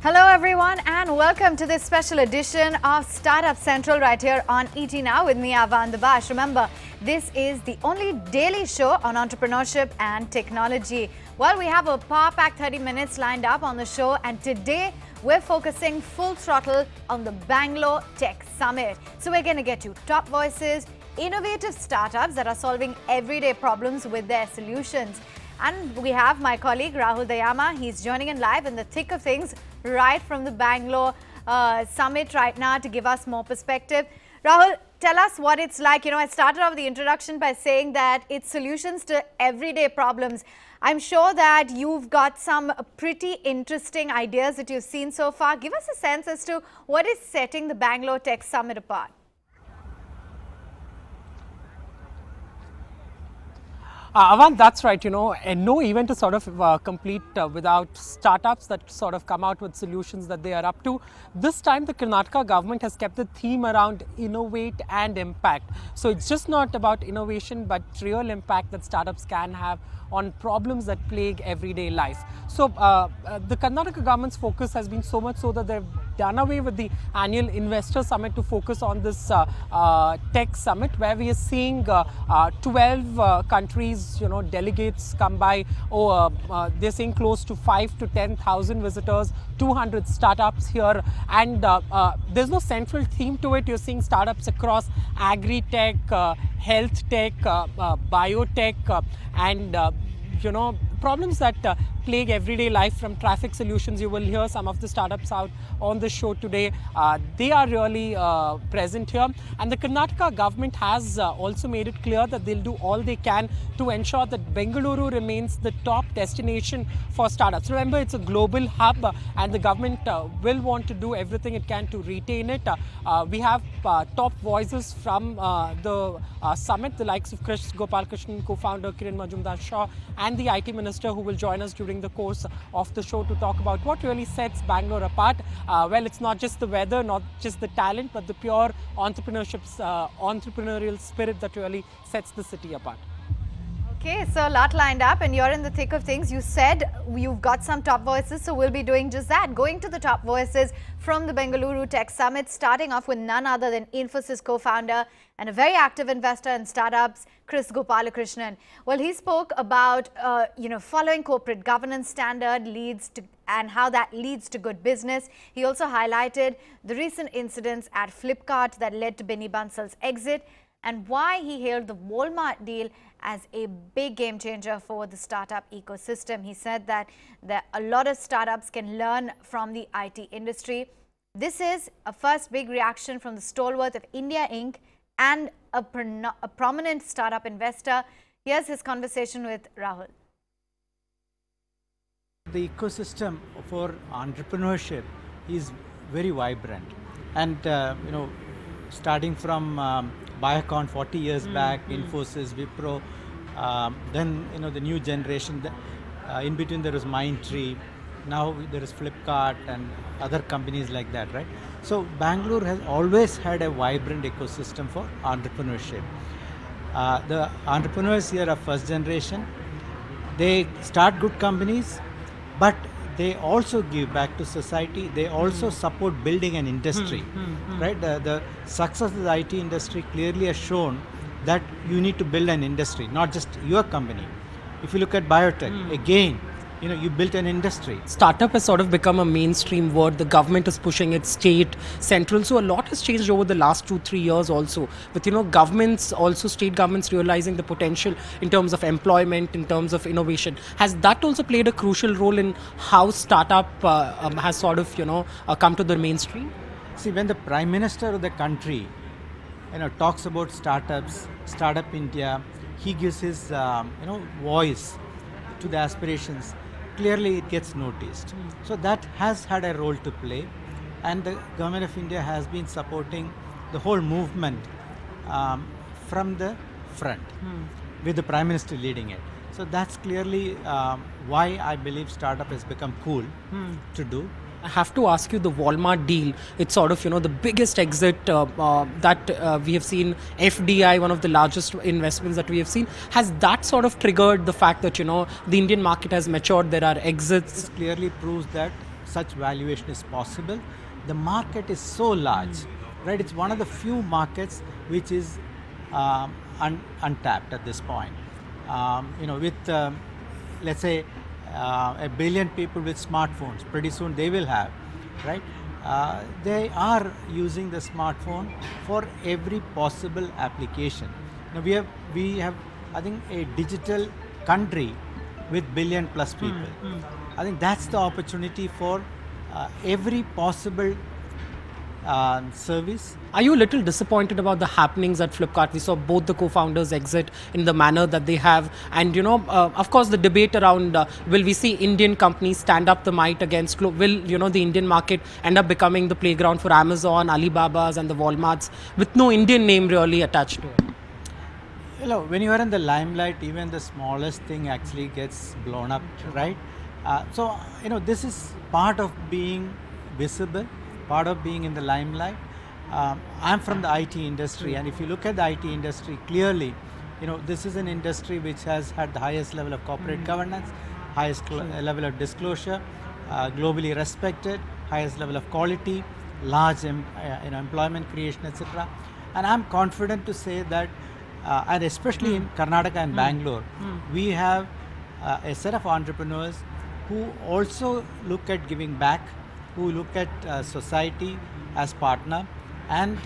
Hello everyone and welcome to this special edition of Startup Central right here on ET Now with me, Avan Dabash. Remember, this is the only daily show on entrepreneurship and technology. Well, we have a power-packed 30 minutes lined up on the show, and today we're focusing full throttle on the Bangalore Tech Summit. So we're going to get you top voices, innovative startups that are solving everyday problems with their solutions. And we have my colleague Rahul Dayama. He's joining in live in the thick of things right from the Bangalore Summit right now to give us more perspective. Rahul, tell us what it's like. You know, I started off the introduction by saying that it's solutions to everyday problems. I'm sure that you've got some pretty interesting ideas that you've seen so far. Give us a sense as to what is setting the Bangalore Tech Summit apart. Avan, that's right, and no event is sort of complete without startups that sort of come out with solutions that they are up to. This time the Karnataka government has kept the theme around innovate and impact. So it's just not about innovation but real impact that startups can have on problems that plague everyday life. So the Karnataka government's focus has been so much so that they've done away with the annual investor summit to focus on this tech summit, where we are seeing 12 countries, delegates come by. They're saying close to 5 to 10,000 visitors, 200 startups here, and there's no central theme to it. You're seeing startups across agri-tech, health tech, biotech, and problems that plague everyday life, from traffic solutions. You will hear some of the startups out on the show today. They are really present here, and the Karnataka government has also made it clear that they'll do all they can to ensure that Bengaluru remains the top destination for startups. Remember, it's a global hub, and the government will want to do everything it can to retain it. We have top voices from the summit, the likes of Kris Gopalkrishnan, co-founder Kiran Mazumdar-Shaw, and the IT minister, who will join us during the course of the show to talk about what really sets Bangalore apart. Well, it's not just the weather, not just the talent, but the pure entrepreneurial spirit that really sets the city apart. Okay, so a lot lined up, and you're in the thick of things. You said you've got some top voices, so we'll be doing just that. Going to the top voices from the Bengaluru Tech Summit, starting off with none other than Infosys co-founder and a very active investor in startups, Kris Gopalkrishnan. Well, he spoke about, following corporate governance standard and how that leads to good business. He also highlighted the recent incidents at Flipkart that led to Benny Bansal's exit, and why he hailed the Walmart deal as a big game changer for the startup ecosystem. He said that a lot of startups can learn from the IT industry. This is a first big reaction from the stalwart of India Inc. and a prominent startup investor. Here's his conversation with Rahul. The ecosystem for entrepreneurship is very vibrant, and starting from Biocon 40 years back, Infosys, Wipro, then the new generation. In between there was Mindtree. Now there is Flipkart and other companies like that, right? So Bangalore has always had a vibrant ecosystem for entrepreneurship. The entrepreneurs here are first generation. They start good companies, but they also give back to society. They also support building an industry, right? The success of the IT industry clearly has shown that you need to build an industry, not just your company. If you look at biotech, again, you built an industry. Startup has sort of become a mainstream word. The government is pushing it, state, central. So a lot has changed over the last 2-3 years also. With, governments, also state governments realizing the potential in terms of employment, in terms of innovation. Has that also played a crucial role in how startup has sort of, come to the mainstream? See, when the Prime Minister of the country, talks about startups, Startup India, he gives his, voice to the aspirations. Clearly it gets noticed. So that has had a role to play, and the government of India has been supporting the whole movement from the front, with the Prime Minister leading it. So that's clearly why I believe startup has become cool to do. I have to ask you, the Walmart deal, it's sort of, the biggest exit that we have seen, FDI, one of the largest investments that we have seen. Has that sort of triggered the fact that, the Indian market has matured, there are exits? This clearly proves that such valuation is possible. The market is so large, right? It's one of the few markets which is untapped at this point. With let's say a billion people with smartphones, pretty soon they will have, right? They are using the smartphone for every possible application. Now we have I think a digital country with billion plus people. I think that's the opportunity for every possible service. Are you a little disappointed about the happenings at Flipkart? We saw both the co-founders exit in the manner that they have, and of course the debate around will we see Indian companies stand up the might against, will the Indian market end up becoming the playground for Amazon, Alibabas and the Walmarts with no Indian name really attached to it? When you are in the limelight, even the smallest thing actually gets blown up, right? So this is part of being visible, part of being in the limelight. I'm from the IT industry, and if you look at the IT industry clearly, this is an industry which has had the highest level of corporate governance, highest level of disclosure, globally respected, highest level of quality, large employment creation, etc. And I'm confident to say that, and especially in Karnataka and Bangalore, we have a set of entrepreneurs who also look at giving back, who look at society as partner, and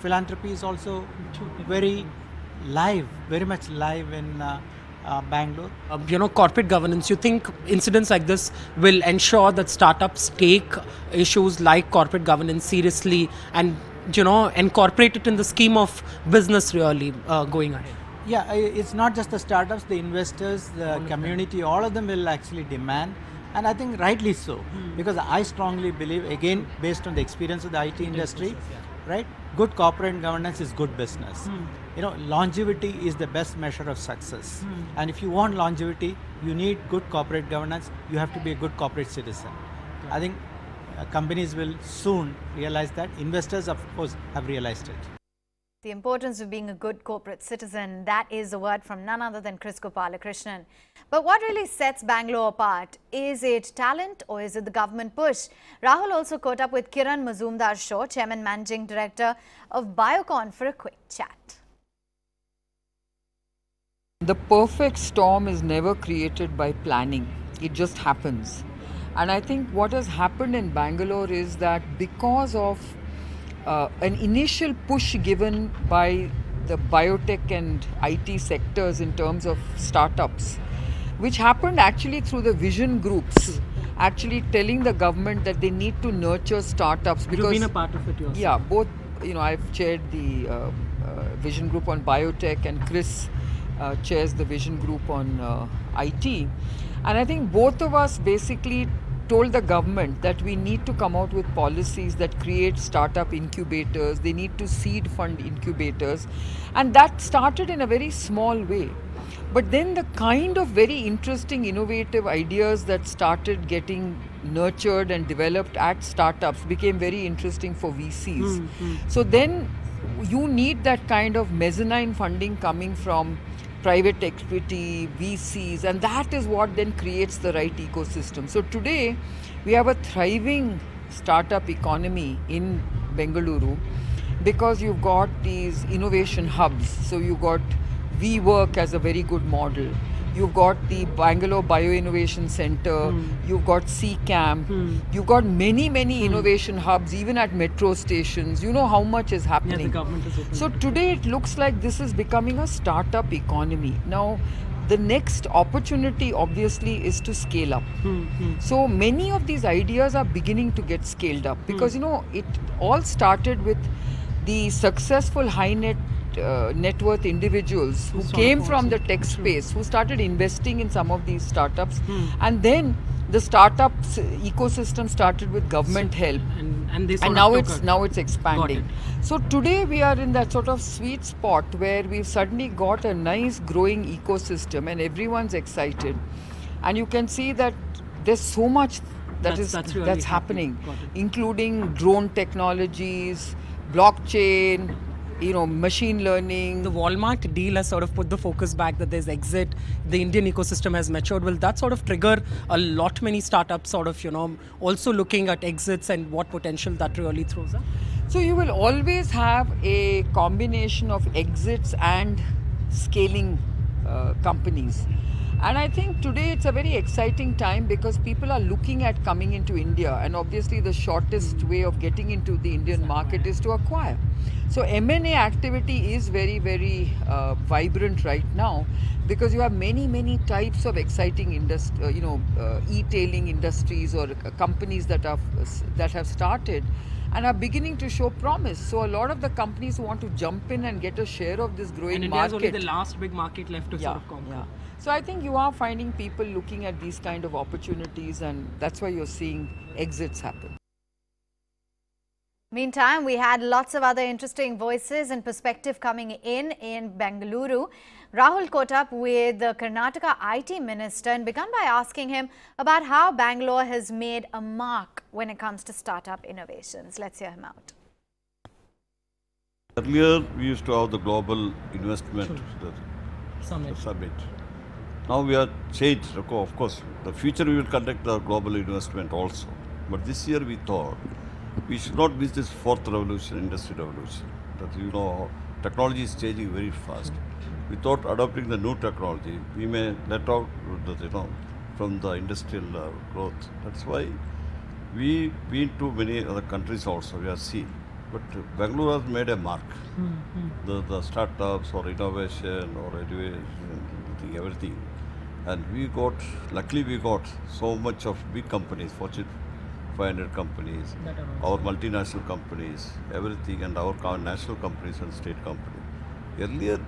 philanthropy is also very much live in Bangalore. Corporate governance, you think incidents like this will ensure that startups take issues like corporate governance seriously and incorporate it in the scheme of business really going ahead? Yeah, it's not just the startups, the investors, the community, all of them will actually demand, and I think rightly so, because I strongly believe, again based on the experience of the IT industry, right, good corporate governance is good business. Longevity is the best measure of success, and if you want longevity, you need good corporate governance, you have to be a good corporate citizen. I think companies will soon realize that. Investors, of course, have realized it. The importance of being a good corporate citizen, that is a word from none other than Kris Gopalkrishnan. But what really sets Bangalore apart? Is it talent or is it the government push? Rahul also caught up with Kiran Mazumdar-Shaw, Chairman Managing Director of Biocon, for a quick chat. The perfect storm is never created by planning. It just happens. And I think what has happened in Bangalore is that because of an initial push given by the biotech and IT sectors in terms of startups, which happened actually through the vision groups, actually telling the government that they need to nurture startups. Because you've been a part of it yourself. Yeah, both, I've chaired the vision group on biotech, and Kris chairs the vision group on IT. And I think both of us basically told the government that we need to come out with policies that create startup incubators. They need to seed fund incubators, and that started in a very small way. But then the kind of very interesting, innovative ideas that started getting nurtured and developed at startups became very interesting for VCs. So then you need that kind of mezzanine funding coming from private equity, VCs, and that is what then creates the right ecosystem. So today, we have a thriving startup economy in Bengaluru because you've got these innovation hubs. So you've got WeWork as a very good model. You've got the Bangalore Bio-Innovation Center, you've got CCAM, you've got many innovation hubs, even at metro stations. You know how much is happening. Yeah, the government is open. So today it looks like this is becoming a startup economy. Now, the next opportunity obviously is to scale up. So many of these ideas are beginning to get scaled up because, it all started with the successful high net worth individuals who came from the tech space, who started investing in some of these startups, and then the startups ecosystem started with government help, and now it's expanding. So today we are in that sort of sweet spot where we've suddenly got a nice growing ecosystem, and everyone's excited, and you can see that there's so much that's happening, including drone technologies, blockchain, machine learning. The Walmart deal has sort of put the focus back that there's exit, the Indian ecosystem has matured. Will that sort of trigger a lot many startups sort of, also looking at exits and what potential that really throws up? So you will always have a combination of exits and scaling companies. And I think today it's a very exciting time because people are looking at coming into India, and obviously the shortest way of getting into the Indian market is to acquire. So M&A activity is very, very vibrant right now because you have many types of exciting e-tailing industries or companies that have started and are beginning to show promise. So a lot of the companies want to jump in and get a share of this growing market. And India is only the last big market left to sort of conquer. Yeah. So I think you are finding people looking at these kind of opportunities, and that's why you're seeing exits happen. Meantime, we had lots of other interesting voices and perspective coming in Bengaluru. Rahul caught up with the Karnataka IT minister and began by asking him about how Bangalore has made a mark when it comes to startup innovations. Let's hear him out. Earlier, we used to have the global investment summit. Now we are changed. Of course, the future we will conduct the global investment also. But this year we thought we should not miss this fourth revolution, industry revolution. That technology is changing very fast. We thought adopting the new technology, we may let out from the industrial growth. That's why we've been to many other countries also. We have seen. But Bangalore has made a mark. The startups or innovation or education, everything. And luckily we got so much of big companies, Fortune 500 companies, our multinational companies, everything, and our national companies and state companies. Earlier,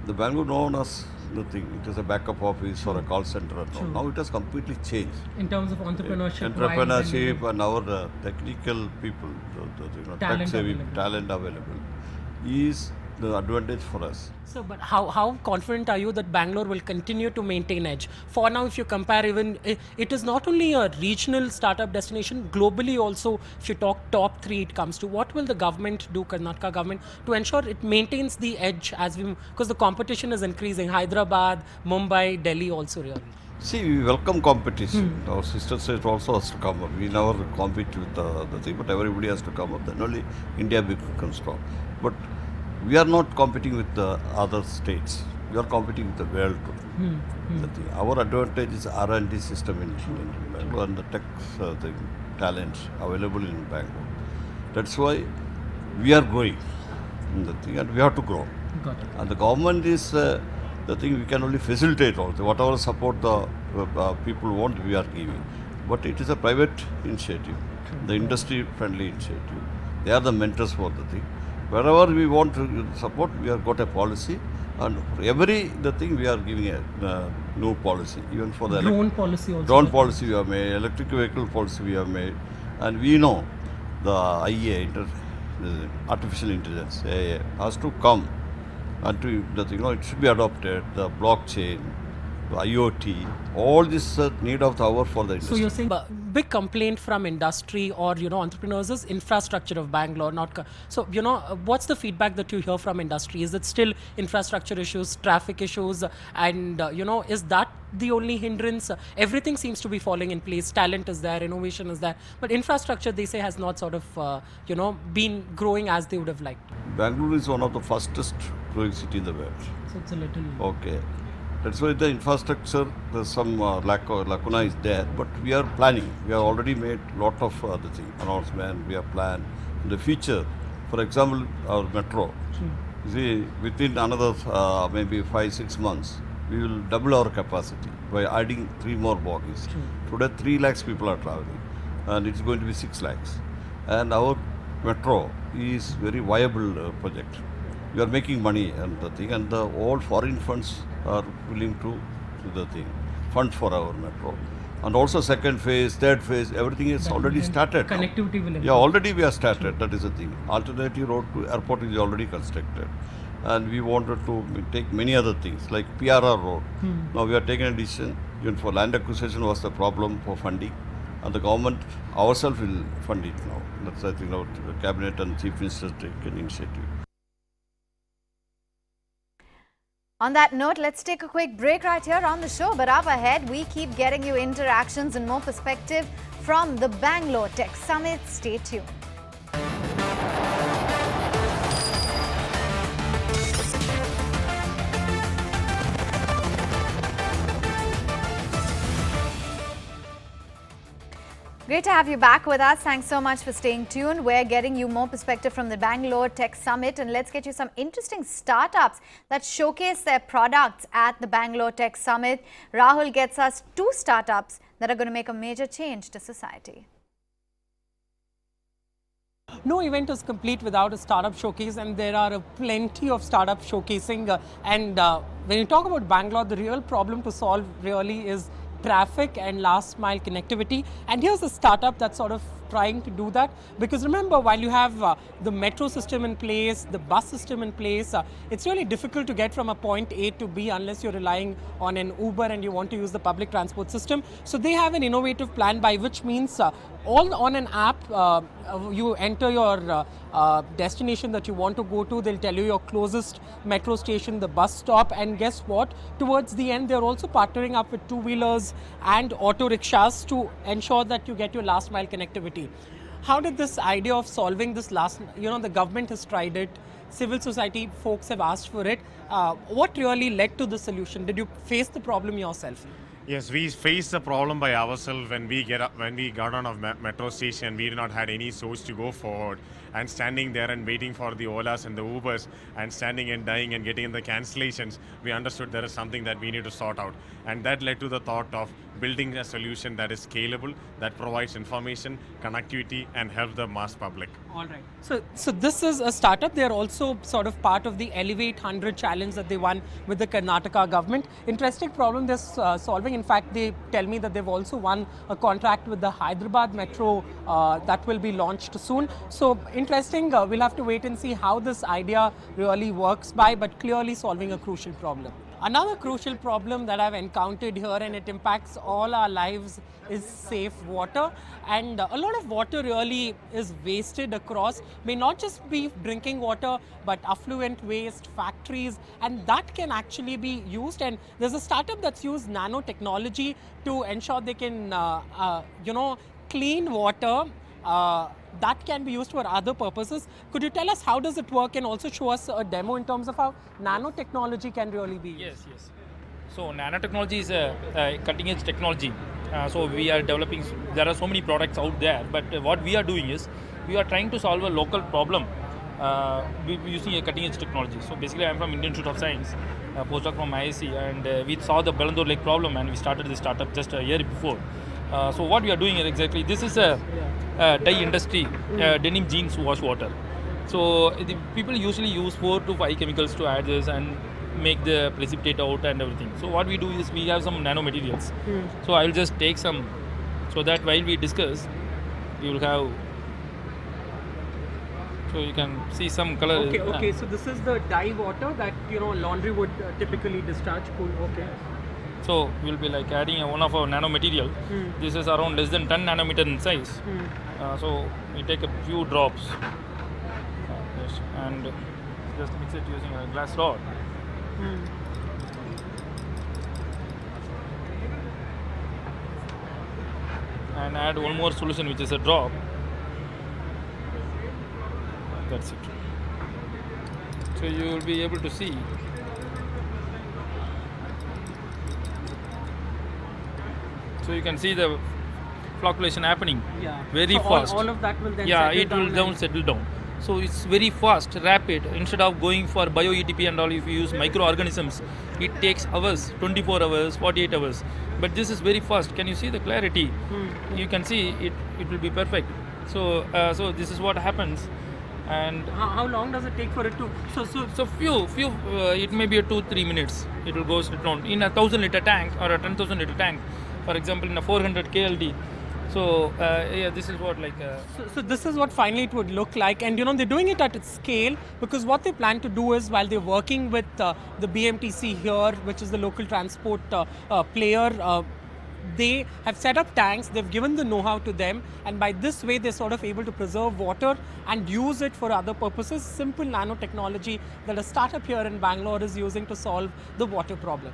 the Bangalore known as nothing. It was a backup office or a call center. Now it has completely changed. In terms of entrepreneurship. And our technical people, talent available, is the advantage for us. So, but how confident are you that Bangalore will continue to maintain edge? For now, if you compare even, it is not only a regional startup destination, globally also, if you talk top 3 it comes to, what will the government do, Karnataka government, to ensure it maintains the edge because the competition is increasing, Hyderabad, Mumbai, Delhi also really. See, we welcome competition. Our sister state also has to come up. We never compete with the thing, but everybody has to come up. Then only India becomes strong. But we are not competing with the other states. We are competing with the world. Our advantage is R&D system in Bangalore and the tech talent available in Bangalore. That's why we are growing in the thing, and we have to grow. Got it. And the government is the thing we can only facilitate also. Whatever support the people want, we are giving. But it is a private initiative, the industry-friendly initiative. They are the mentors for the thing. Wherever we want to support, we have got a policy, and for the thing we are giving a new policy, even for the drone policy also. Drone policy we have made, electric vehicle policy we have made, and we know the IA, the artificial intelligence, AI, has to come and it should be adopted. The blockchain, the IoT, all this need of the hour for the industry. So you're saying big complaint from industry or entrepreneurs is infrastructure of Bangalore, not so what's the feedback that you hear from industry? Is it still infrastructure issues, traffic issues, and is that the only hindrance? Everything seems to be falling in place. Talent is there, innovation is there, but infrastructure, they say, has not sort of been growing as they would have liked. Bangalore is one of the fastest growing city in the world. So it's a little okay. That's why the infrastructure, there's some lacuna is there, but we are planning. We have already made a lot of announcement. We have planned in the future. For example, our metro. You see, within another maybe 5-6 months, we will double our capacity by adding 3 more bogies. Today, 3 lakhs people are traveling, and it's going to be 6 lakhs. And our metro is very viable project. We are making money and the thing, and all foreign funds are willing to fund for our metro. And also second phase, third phase, everything is already started. Connectivity will improve. Yeah, already we have started. That is the thing. Alternative road to airport is already constructed. And we wanted to take many other things like PRR road. Now we are taking a decision. Even for land acquisition was the problem for funding. And the government ourselves will fund it now. That's, I think, our cabinet and chief minister take an initiative. On that note, let's take a quick break right here on the show. But up ahead, we keep getting you interactions and more perspective from the Bangalore Tech Summit. Stay tuned. Great to have you back with us. Thanks so much for staying tuned. We're getting you more perspective from the Bangalore Tech Summit, and let's get you some interesting startups that showcase their products at the Bangalore Tech Summit. Rahul gets us 2 startups that are going to make a major change to society. No event is complete without a startup showcase, and there are plenty of startups showcasing. When you talk about Bangalore, the real problem to solve really is traffic and last mile connectivity, and here's a startup that's sort of trying to do that, because remember, while you have the metro system in place, the bus system in place, it's really difficult to get from a point A to B unless you're relying on an Uber and you want to use the public transport system. So they have an innovative plan by which means all on an app, you enter your destination that you want to go to, they'll tell you your closest metro station, the bus stop, and guess what? Towards the end, they're also partnering up with two-wheelers and auto rickshaws to ensure that you get your last mile connectivity. How did this idea of solving this the government has tried it, civil society folks have asked for it. What really led to the solution? Did you face the problem yourself? Yes, we faced the problem by ourselves when we got on a metro station. We did not had any source to go forward, and standing there and waiting for the Olas and the Ubers, and standing and dying and getting in the cancellations, we understood there is something that we need to sort out, and that led to the thought of building a solution that is scalable, that provides information, connectivity, and help the mass public. All right. So this is a startup. They are also sort of part of the Elevate 100 challenge that they won with the Karnataka government. Interesting problem they're solving. In fact, they tell me that they've also won a contract with the Hyderabad Metro that will be launched soon. So interesting. We'll have to wait and see how this idea really works but clearly solving a crucial problem. Another crucial problem that I've encountered here, and it impacts all our lives, is safe water. And a lot of water really is wasted across, may not just be drinking water, but affluent waste, factories, and that can actually be used. And there's a startup that's used nanotechnology to ensure they can, clean water that can be used for other purposes. Could you tell us how does it work, and also show us a demo in terms of how nanotechnology can really be used? Yes. So nanotechnology is a cutting edge technology. So we are developing, there are so many products out there, but what we are doing is, we are trying to solve a local problem using a cutting edge technology. So basically I'm from Indian Institute of Science, postdoc from IISc, and we saw the Bangalore Lake problem, and we started this startup just a year before. So what we are doing here exactly, this is a dye industry, denim jeans wash water. So the people usually use 4 to 5 chemicals to add this and make the precipitate out and everything. So what we do is, we have some nanomaterials. So I will just take some, so that while we discuss, we will have, so you can see some color. Okay. So this is the dye water that laundry would typically discharge. Cool. Okay. So we'll be like adding one of our nanomaterial. This is around less than 10 nanometer in size. So we take a few drops and just mix it using a glass rod. And add one more solution, which is a drop. That's it. So you will be able to see. So you can see the flocculation happening very fast. All of that will then settle down. So it's very fast, rapid. Instead of going for bio-ETP and all, if you use microorganisms, it takes hours, 24 hours, 48 hours. But this is very fast. Can you see the clarity? You can see it will be perfect. So so this is what happens. And how long does it take for it to? So few it may be a 2-3 minutes. It will go straight down in a 1,000 liter tank or a 10,000 liter tank. For example, in a 400 KLD. So this is what So this is what finally it would look like, and they're doing it at its scale, because what they plan to do is, while they're working with the BMTC here, which is the local transport player, they have set up tanks, they've given the know-how to them, and by this way they're sort of able to preserve water and use it for other purposes. Simple nanotechnology that a startup here in Bangalore is using to solve the water problem.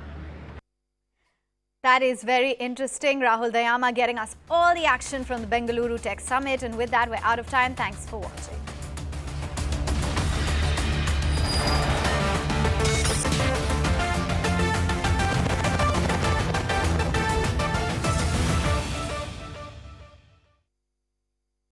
That is very interesting. Rahul Dayama getting us all the action from the Bengaluru Tech Summit. And with that, we're out of time. Thanks for watching.